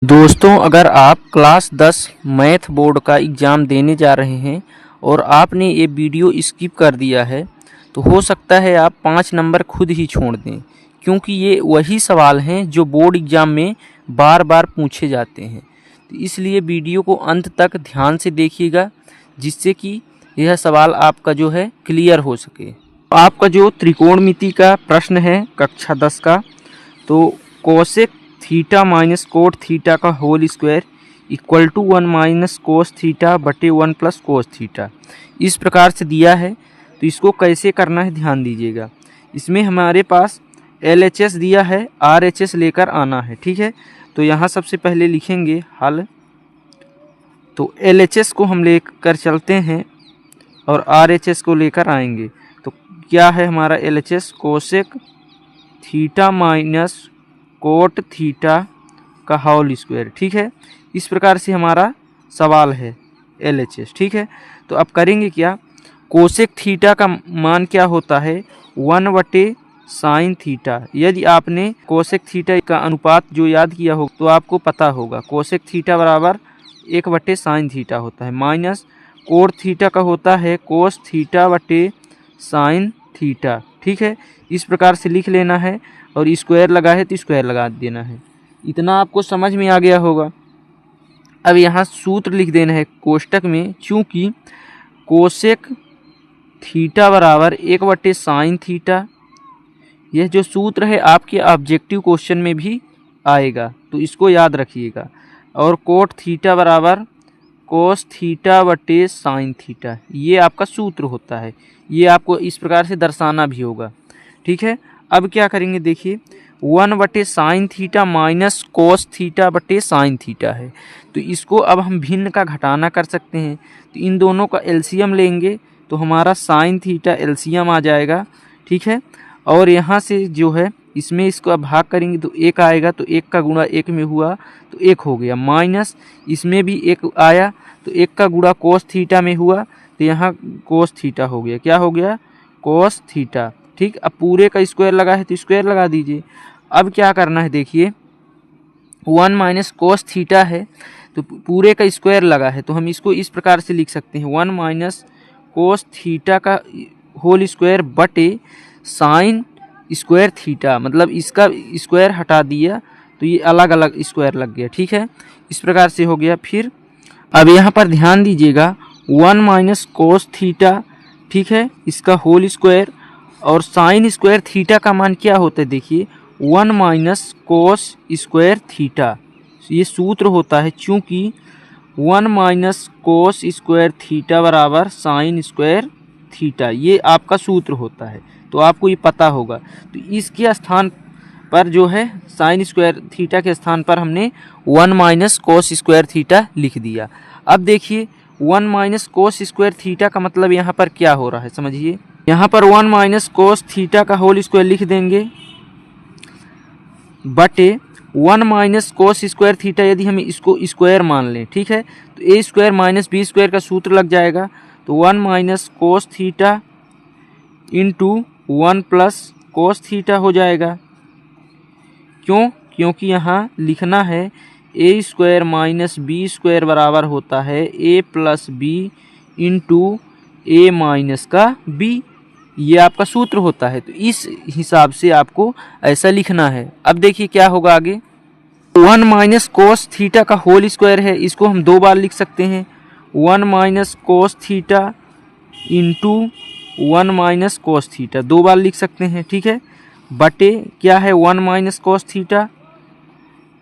दोस्तों, अगर आप क्लास 10 मैथ बोर्ड का एग्ज़ाम देने जा रहे हैं और आपने ये वीडियो स्किप कर दिया है तो हो सकता है आप 5 नंबर खुद ही छोड़ दें, क्योंकि ये वही सवाल हैं जो बोर्ड एग्ज़ाम में बार बार पूछे जाते हैं। तो इसलिए वीडियो को अंत तक ध्यान से देखिएगा, जिससे कि यह सवाल आपका जो है क्लियर हो सके। आपका जो त्रिकोणमिति का प्रश्न है कक्षा 10 का, तो cosec theta minus cot theta का whole square equal to 1 minus cos theta बटे 1 प्लस कोस थीटा, इस प्रकार से दिया है। तो इसको कैसे करना है ध्यान दीजिएगा। इसमें हमारे पास LHS दिया है, RHS लेकर आना है, ठीक है। तो यहाँ सबसे पहले लिखेंगे हल। तो LHS को हम लेकर चलते हैं और RHS को लेकर आएंगे। तो क्या है हमारा LHS? Cosec theta minus cot theta का होल स्क्वायर, ठीक है। इस प्रकार से हमारा सवाल है LHS, ठीक है। तो अब करेंगे क्या? कोसेक थीटा का मान क्या होता है? 1 बटे साइन थीटा। यदि आपने कोसेक थीटा का अनुपात जो याद किया हो तो आपको पता होगा, कोसेक थीटा बराबर 1 बटे साइन थीटा होता है, माइनस कोट थीटा का होता है कोस थीटा बटे साइन थीटा, ठीक है। इस प्रकार से लिख लेना है और स्क्वायर लगा है तो स्क्वायर लगा देना है। इतना आपको समझ में आ गया होगा। अब यहाँ सूत्र लिख देना है कोष्टक में, चूँकि कोसेक थीटा बराबर 1 बटे साइन थीटा, यह जो सूत्र है आपके ऑब्जेक्टिव क्वेश्चन में भी आएगा, तो इसको याद रखिएगा। और कोट थीटा बराबर कोस थीटा बटे साइन थीटा, ये आपका सूत्र होता है। ये आपको इस प्रकार से दर्शाना भी होगा, ठीक है। अब क्या करेंगे देखिए, 1 बटे sine theta minus cos theta बटे साइन थीटा है, तो इसको अब हम भिन्न का घटाना कर सकते हैं। तो इन दोनों का एलसीएम लेंगे तो हमारा साइन थीटा एलसीएम आ जाएगा, ठीक है। और यहाँ से जो है इसमें इसको अब भाग करेंगे तो 1 आएगा, तो 1 का गुणा 1 में हुआ तो 1 हो गया, माइनस इसमें भी 1 आया तो 1 का गुणा कोस थीटा में हुआ तो यहाँ कोस थीटा हो गया। क्या हो गया? कोस थीटा, ठीक। अब पूरे का स्क्वायर लगा है तो स्क्वायर लगा दीजिए। अब क्या करना है देखिए, 1 माइनस कोस थीटा है तो पूरे का स्क्वायर लगा है, तो हम इसको इस प्रकार से लिख सकते हैं 1 माइनस कोस थीटा का होल स्क्वायर बटे साइन स्क्वायर थीटा, मतलब इसका स्क्वायर हटा दिया तो ये अलग अलग स्क्वायर लग गया, ठीक है। इस प्रकार से हो गया। फिर अब यहाँ पर ध्यान दीजिएगा, 1 माइनस कोस थीटा, ठीक है, इसका होल स्क्वायर, और साइन स्क्वायर थीटा का मान क्या होता है देखिए, 1 माइनस कोस स्क्वायर थीटा, ये सूत्र होता है। चूँकि 1 माइनस कोस स्क्वायर थीटा बराबर साइन स्क्वायर थीटा, ये आपका सूत्र होता है, तो आपको ये पता होगा। तो इसके स्थान पर जो है साइन स्क्वायर थीटा के स्थान पर हमने 1 माइनस कोस स्क्वायर थीटा लिख दिया। अब देखिए 1 माइनस कोस स्क्वायर थीटा का मतलब यहाँ पर क्या हो रहा है समझिए। यहाँ पर 1 माइनस कोस थीटा का होल स्क्वायर लिख देंगे बटे 1 माइनस कोस स्क्वायर थीटा, यदि हम इसको स्क्वायर मान लें, ठीक है, तो ए स्क्वायर माइनस बी स्क्वायर का सूत्र लग जाएगा। तो 1 minus cos theta into 1 plus cos theta हो जाएगा। क्यों? क्योंकि यहाँ लिखना है ए स्क्वायर माइनस बी स्क्वायर बराबर होता है ए प्लस बी इंटू ए माइनस का बी, ये आपका सूत्र होता है। तो इस हिसाब से आपको ऐसा लिखना है। अब देखिए क्या होगा आगे, 1 माइनस कोस थीटा का होल स्क्वायर है, इसको हम 2 बार लिख सकते हैं, 1 minus cos theta into 1 minus cos theta, 2 बार लिख सकते हैं, ठीक है। बटे क्या है 1 minus cos theta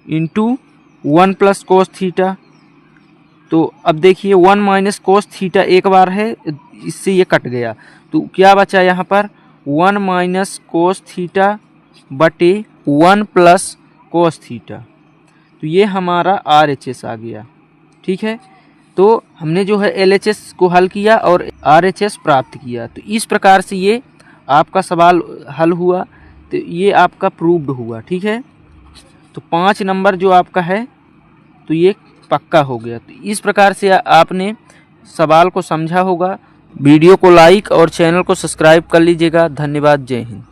into 1 plus cos theta. तो अब देखिए 1 माइनस कोस थीटा एक बार है, इससे ये कट गया, तो क्या बचा यहाँ पर 1 माइनस कोस थीटा बटे 1 प्लस कोस थीटा, तो ये हमारा RHS आ गया, ठीक है। तो हमने जो है LHS को हल किया और RHS प्राप्त किया। तो इस प्रकार से ये आपका सवाल हल हुआ, तो ये आपका प्रूव्ड हुआ, ठीक है। तो 5 नंबर जो आपका है तो ये पक्का हो गया। तो इस प्रकार से आपने सवाल को समझा होगा। वीडियो को लाइक और चैनल को सब्सक्राइब कर लीजिएगा। धन्यवाद। जय हिंद।